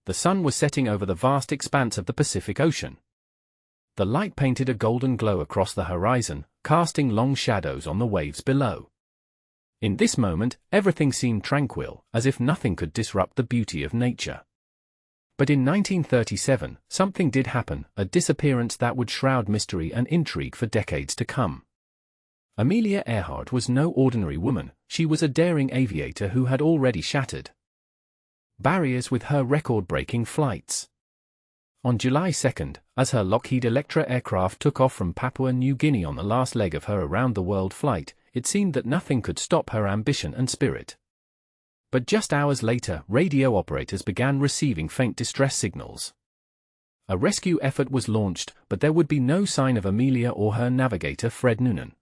The sun was setting over the vast expanse of the Pacific Ocean. The light painted a golden glow across the horizon, casting long shadows on the waves below. In this moment, everything seemed tranquil, as if nothing could disrupt the beauty of nature. But in 1937, something did happen, a disappearance that would shroud mystery and intrigue for decades to come. Amelia Earhart was no ordinary woman, she was a daring aviator who had already shattered barriers with her record-breaking flights. On July 2, as her Lockheed Electra aircraft took off from Papua New Guinea on the last leg of her around-the-world flight, it seemed that nothing could stop her ambition and spirit. But just hours later, radio operators began receiving faint distress signals. A rescue effort was launched, but there would be no sign of Amelia or her navigator Fred Noonan.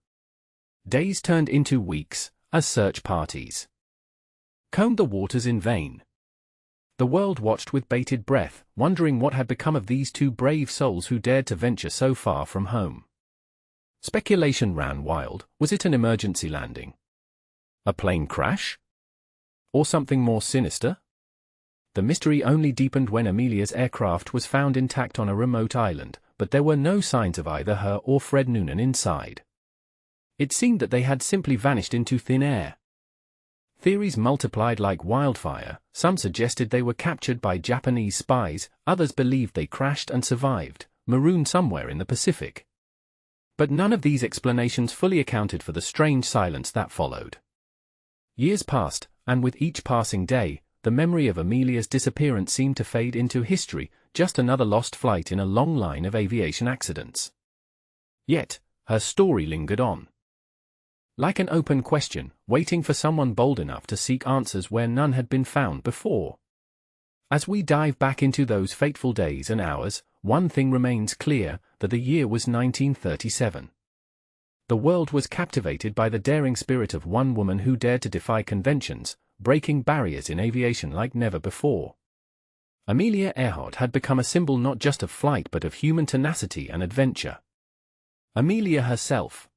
Days turned into weeks, as search parties combed the waters in vain. The world watched with bated breath, wondering what had become of these two brave souls who dared to venture so far from home. Speculation ran wild. Was it an emergency landing? A plane crash? Or something more sinister? The mystery only deepened when Amelia's aircraft was found intact on a remote island, but there were no signs of either her or Fred Noonan inside. It seemed that they had simply vanished into thin air. Theories multiplied like wildfire. Some suggested they were captured by Japanese spies, others believed they crashed and survived, marooned somewhere in the Pacific. But none of these explanations fully accounted for the strange silence that followed. Years passed, and with each passing day, the memory of Amelia's disappearance seemed to fade into history, just another lost flight in a long line of aviation accidents. Yet, her story lingered on. Like an open question, waiting for someone bold enough to seek answers where none had been found before. As we dive back into those fateful days and hours, one thing remains clear, that the year was 1937. The world was captivated by the daring spirit of one woman who dared to defy conventions, breaking barriers in aviation like never before. Amelia Earhart had become a symbol not just of flight but of human tenacity and adventure. Amelia herself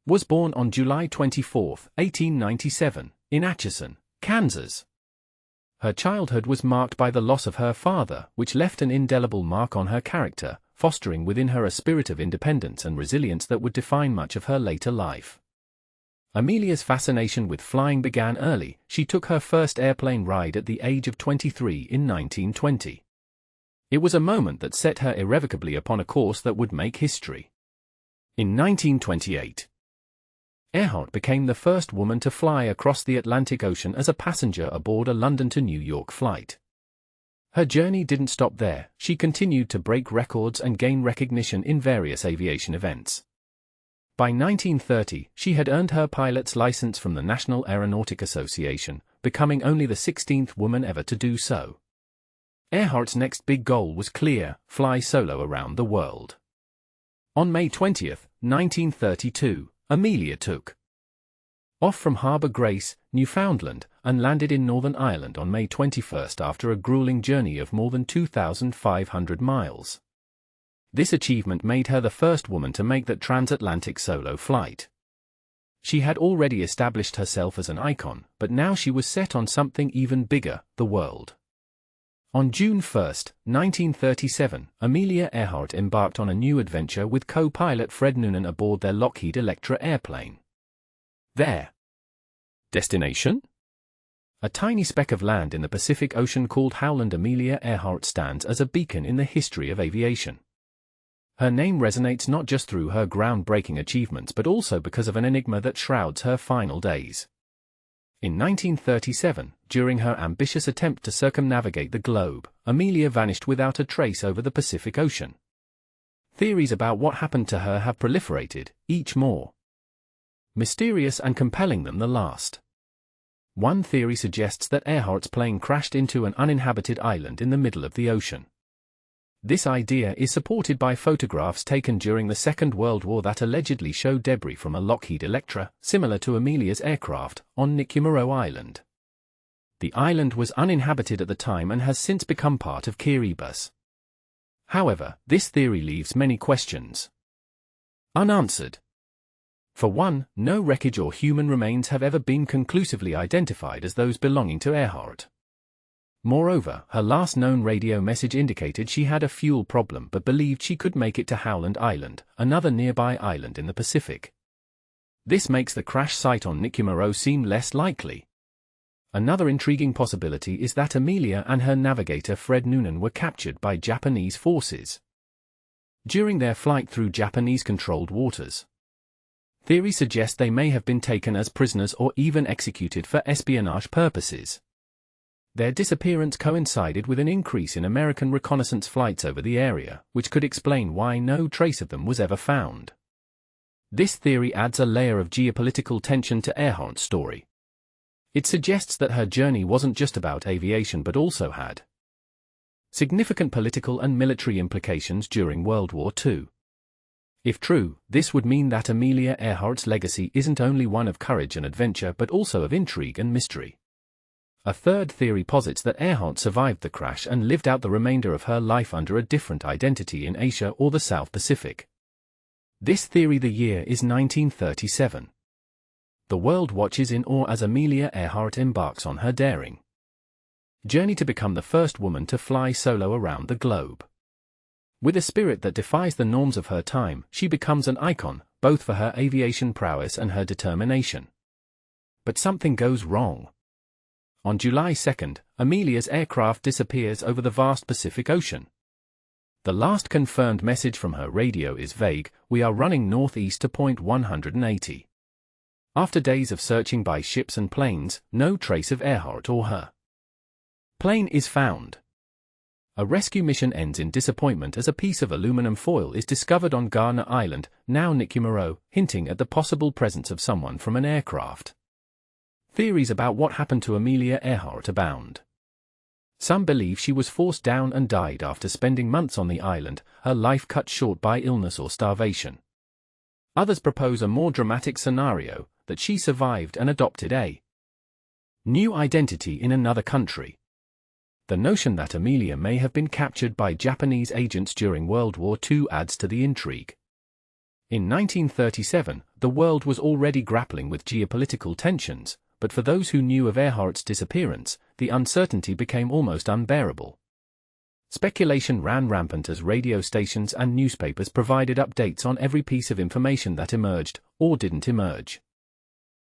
was born on July 24, 1897, in Atchison, Kansas. Her childhood was marked by the loss of her father, which left an indelible mark on her character, fostering within her a spirit of independence and resilience that would define much of her later life. Amelia's fascination with flying began early. She took her first airplane ride at the age of 23 in 1920. It was a moment that set her irrevocably upon a course that would make history. In 1928, Earhart became the first woman to fly across the Atlantic Ocean as a passenger aboard a London to New York flight. Her journey didn't stop there. She continued to break records and gain recognition in various aviation events. By 1930, she had earned her pilot's license from the National Aeronautic Association, becoming only the 16th woman ever to do so. Earhart's next big goal was clear: fly solo around the world. On May 20, 1932, Amelia took off from Harbour Grace, Newfoundland, and landed in Northern Ireland on May 21 after a grueling journey of more than 2,500 miles. This achievement made her the first woman to make that transatlantic solo flight. She had already established herself as an icon, but now she was set on something even bigger: the world. On June 1, 1937, Amelia Earhart embarked on a new adventure with co-pilot Fred Noonan aboard their Lockheed Electra airplane. Their destination? A tiny speck of land in the Pacific Ocean called Howland. Amelia Earhart stands as a beacon in the history of aviation. Her name resonates not just through her groundbreaking achievements but also because of an enigma that shrouds her final days. In 1937, during her ambitious attempt to circumnavigate the globe, Amelia vanished without a trace over the Pacific Ocean. Theories about what happened to her have proliferated, each more mysterious and compelling than the last. One theory suggests that Earhart's plane crashed into an uninhabited island in the middle of the ocean. This idea is supported by photographs taken during the Second World War that allegedly show debris from a Lockheed Electra, similar to Amelia's aircraft, on Niquimero Island. The island was uninhabited at the time and has since become part of Kiribati. However, this theory leaves many questions unanswered. For one, no wreckage or human remains have ever been conclusively identified as those belonging to Earhart. Moreover, her last known radio message indicated she had a fuel problem but believed she could make it to Howland Island, another nearby island in the Pacific. This makes the crash site on Nikumaro seem less likely. Another intriguing possibility is that Amelia and her navigator Fred Noonan were captured by Japanese forces during their flight through Japanese-controlled waters. Theories suggest they may have been taken as prisoners or even executed for espionage purposes. Their disappearance coincided with an increase in American reconnaissance flights over the area, which could explain why no trace of them was ever found. This theory adds a layer of geopolitical tension to Earhart's story. It suggests that her journey wasn't just about aviation but also had significant political and military implications during World War II. If true, this would mean that Amelia Earhart's legacy isn't only one of courage and adventure but also of intrigue and mystery. A third theory posits that Earhart survived the crash and lived out the remainder of her life under a different identity in Asia or the South Pacific. This theory, the year is 1937. The world watches in awe as Amelia Earhart embarks on her daring journey to become the first woman to fly solo around the globe. With a spirit that defies the norms of her time, she becomes an icon, both for her aviation prowess and her determination. But something goes wrong. On July 2, Amelia's aircraft disappears over the vast Pacific Ocean. The last confirmed message from her radio is vague: "We are running northeast to point 180. After days of searching by ships and planes, no trace of Earhart or her plane is found. A rescue mission ends in disappointment as a piece of aluminum foil is discovered on Garner Island, now Nikumaro, hinting at the possible presence of someone from an aircraft. Theories about what happened to Amelia Earhart abound. Some believe she was forced down and died after spending months on the island, her life cut short by illness or starvation. Others propose a more dramatic scenario, that she survived and adopted a new identity in another country. The notion that Amelia may have been captured by Japanese agents during World War II adds to the intrigue. In 1937, the world was already grappling with geopolitical tensions, but for those who knew of Earhart's disappearance, the uncertainty became almost unbearable. Speculation ran rampant as radio stations and newspapers provided updates on every piece of information that emerged, or didn't emerge.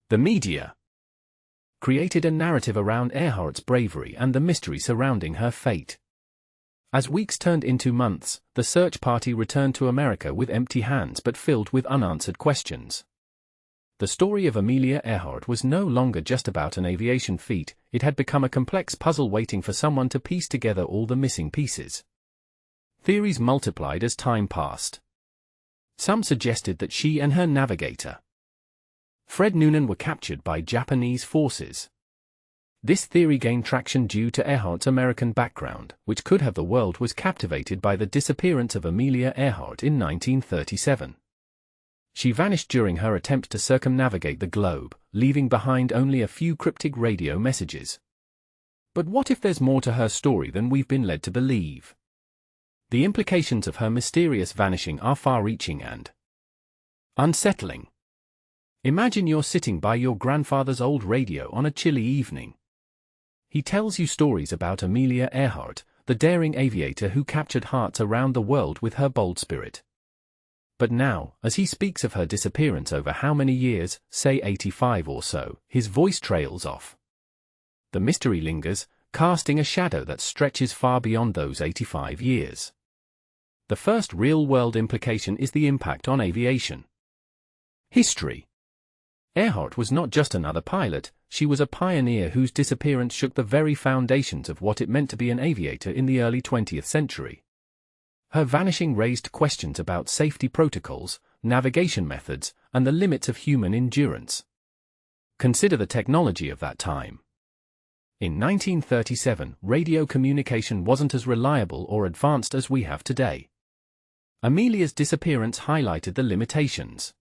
The media created a narrative around Earhart's bravery and the mystery surrounding her fate. As weeks turned into months, the search party returned to America with empty hands but filled with unanswered questions. The story of Amelia Earhart was no longer just about an aviation feat, it had become a complex puzzle waiting for someone to piece together all the missing pieces. Theories multiplied as time passed. Some suggested that she and her navigator, Fred Noonan, were captured by Japanese forces. This theory gained traction due to Earhart's American background, which could have the world was captivated by the disappearance of Amelia Earhart in 1937. She vanished during her attempt to circumnavigate the globe, leaving behind only a few cryptic radio messages. But what if there's more to her story than we've been led to believe? The implications of her mysterious vanishing are far-reaching and unsettling. Imagine you're sitting by your grandfather's old radio on a chilly evening. He tells you stories about Amelia Earhart, the daring aviator who captured hearts around the world with her bold spirit. But now, as he speaks of her disappearance over how many years, say 85 or so, his voice trails off. The mystery lingers, casting a shadow that stretches far beyond those 85 years. The first real-world implication is the impact on aviation history. Earhart was not just another pilot, she was a pioneer whose disappearance shook the very foundations of what it meant to be an aviator in the early 20th century. Her vanishing raised questions about safety protocols, navigation methods, and the limits of human endurance. Consider the technology of that time. In 1937, radio communication wasn't as reliable or advanced as we have today. Amelia's disappearance highlighted the limitations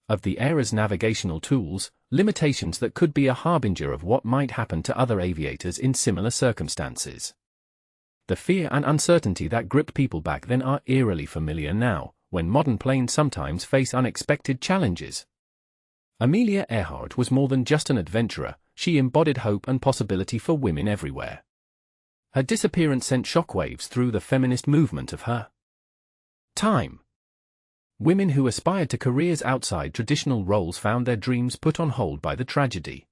of the era's navigational tools, limitations that could be a harbinger of what might happen to other aviators in similar circumstances. The fear and uncertainty that gripped people back then are eerily familiar now, when modern planes sometimes face unexpected challenges. Amelia Earhart was more than just an adventurer, she embodied hope and possibility for women everywhere. Her disappearance sent shockwaves through the feminist movement of her time. Women who aspired to careers outside traditional roles found their dreams put on hold by the tragedy.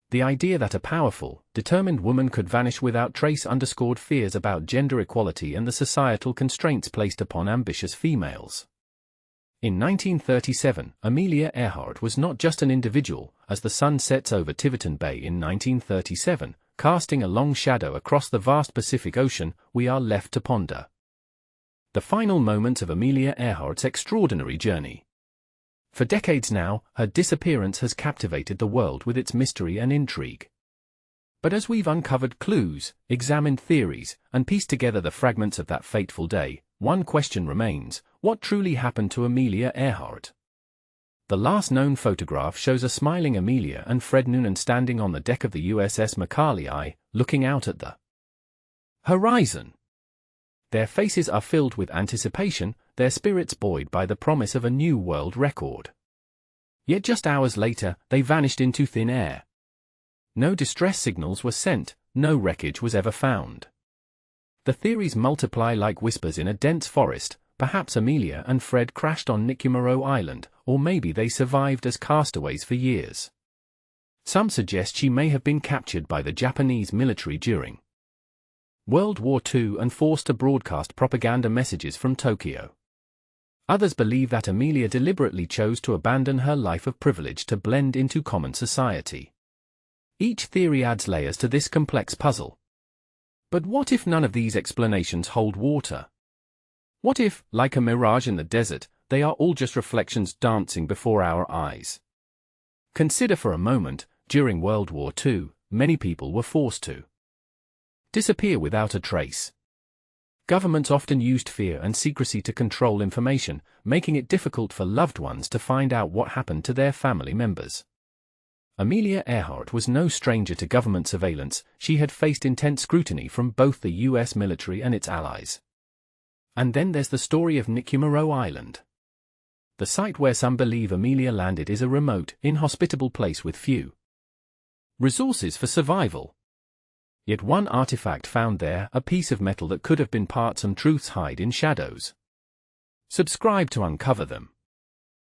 The idea that a powerful, determined woman could vanish without trace underscored fears about gender equality and the societal constraints placed upon ambitious females. In 1937, Amelia Earhart was not just an individual. As the sun sets over Tiverton Bay in 1937, casting a long shadow across the vast Pacific Ocean, we are left to ponder the final moments of Amelia Earhart's extraordinary journey. For decades now, her disappearance has captivated the world with its mystery and intrigue. But as we've uncovered clues, examined theories, and pieced together the fragments of that fateful day, one question remains: what truly happened to Amelia Earhart? The last known photograph shows a smiling Amelia and Fred Noonan standing on the deck of the USS Macaulay, looking out at the horizon. Their faces are filled with anticipation, their spirits buoyed by the promise of a new world record. Yet just hours later, they vanished into thin air. No distress signals were sent, no wreckage was ever found. The theories multiply like whispers in a dense forest. Perhaps Amelia and Fred crashed on Nikumaro Island, or maybe they survived as castaways for years. Some suggest she may have been captured by the Japanese military during World War II and forced to broadcast propaganda messages from Tokyo. Others believe that Amelia deliberately chose to abandon her life of privilege to blend into common society. Each theory adds layers to this complex puzzle. But what if none of these explanations hold water? What if, like a mirage in the desert, they are all just reflections dancing before our eyes? Consider for a moment, during World War II, many people were forced to disappear without a trace. Governments often used fear and secrecy to control information, making it difficult for loved ones to find out what happened to their family members. Amelia Earhart was no stranger to government surveillance. She had faced intense scrutiny from both the US military and its allies. And then there's the story of Nikumaro Island. The site where some believe Amelia landed is a remote, inhospitable place with few resources for survival. Yet one artifact found there, a piece of metal that could have been part some truths hide in shadows. Subscribe to uncover them.